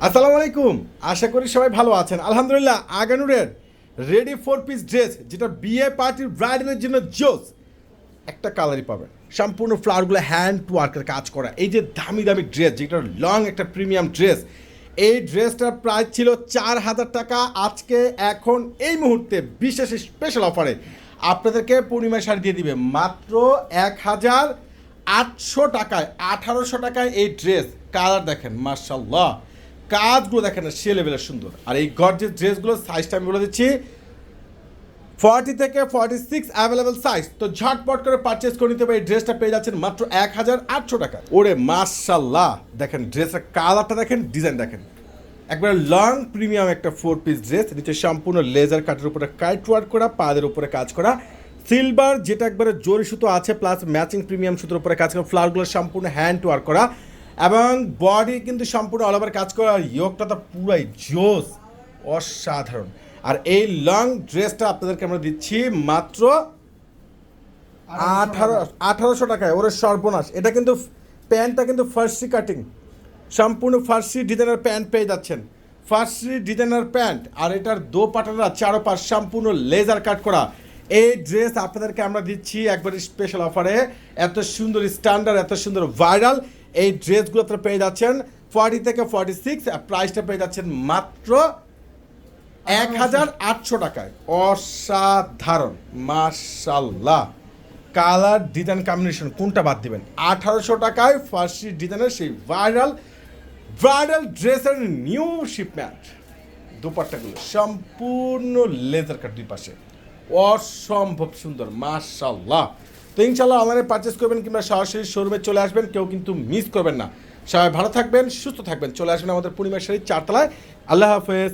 আসসালামু আলাইকুম। আশা করি সবাই ভালো আছেন। আলহামদুলিল্লাহ। আগানুরের রেডি 4 পিস ড্রেস, যেটা বিয়ে পার্টির ব্রাইডালের জন্য জোস, একটা কালারই পাবেন। সম্পূর্ণ ফ্লাওয়ারগুলো হ্যান্ড টু ওয়ার্কের কাজ করা। এই যে দামি দামি ড্রেস, যেটা লং একটা প্রিমিয়াম ড্রেস, এই ড্রেসটার প্রাইস ছিল 4,000 টাকা। আজকে এখন এই মুহূর্তে বিশেষ স্পেশাল অফারে আপনাদেরকে পূর্ণিমা শাড়ি দিয়ে দিবে মাত্র 1,800 টাকায়। 1,800 টাকায় এই ড্রেস। কালার দেখেন, মার্শাল্লাহ, কাজগুলো দেখেন না, সে লেভেলের সুন্দর। আর এই গর্জেস ড্রেসগুলোর সাইজটা আমি বলে দিচ্ছি, 40 থেকে 46 অ্যাভেলেবেল সাইজ। তো ঝটপট করে পারচেস করে নিতে হবে। এই ড্রেসটা পেয়ে যাচ্ছেন মাত্র 1,800 টাকা। ওরে মাশাল্লাহ, দেখেন ড্রেসের কালারটা দেখেন, ডিজাইন দেখেন, একবার লং প্রিমিয়াম একটা 4 পিস ড্রেস। নিচে সম্পূর্ণ লেজার কাটের উপরে কাইট ওয়ার্ক করা, পাদের উপরে কাজ করা, সিলভার যেটা একবারে জরি সুতো আছে, প্লাস ম্যাচিং প্রিমিয়াম সুতোর উপরে কাজ করা, ফ্লাওয়ারগুলো সম্পূর্ণ হ্যান্ড ওয়ার্ক করা, এবং বডি কিন্তু সম্পূর্ণ অল ওভার কাজ করা। আর ইয়োগটা তো পুরাই জোস, অসাধারণ। আর এই লং ড্রেসটা আপনাদেরকে আমরা দিচ্ছি মাত্র 1,800 টাকায়। ওরে সর্বনাশ, এটা কিন্তু প্যান্টটা কিন্তু ফার্সি কাটিং, সম্পূর্ণ ফার্সি ডিজাইনার প্যান্ট পেয়ে যাচ্ছেন। ফার্সি ডিজাইনার প্যান্ট, আর এটার দোপাটারা চারোপাশ সম্পূর্ণ লেজার কাট করা। এই ড্রেস আপনাদেরকে আমরা দিচ্ছি একবার স্পেশাল অফারে। এত সুন্দর স্ট্যান্ডার্ড, এত সুন্দর ভাইরাল এই ড্রেসগুলো আপনারা পেয়ে যাচ্ছেন 40 থেকে 46। প্রাইসটা পেয়ে যাচ্ছেন মাত্র 1,800 টাকায়। অসাধারণ, মাশাল্লাহ। কালার ডিজাইন কম্বিনেশন কোনটা বাদ দিবেন? 1,800 টাকায় ফার্সি ডিজাইনের সেই ব্রাইডাল ড্রেসের নিউ শিপমেন্ট। দুপাট্টাগুলো সম্পূর্ণ লেজার কাট, দুই পাশে অসম্ভব সুন্দর, মাশাল্লাহ। তো ইনশাল্লাহ আমাদের পারচেস করবেন কিংবা সরাসরি শোরুমে চলে আসবেন, কেউ কিন্তু মিস করবেন না। সবাই ভালো থাকবেন, সুস্থ থাকবেন। চলে আসবেন আমাদের পূর্ণিমা শাড়ি 4 তলায়। আল্লাহ হাফেজ।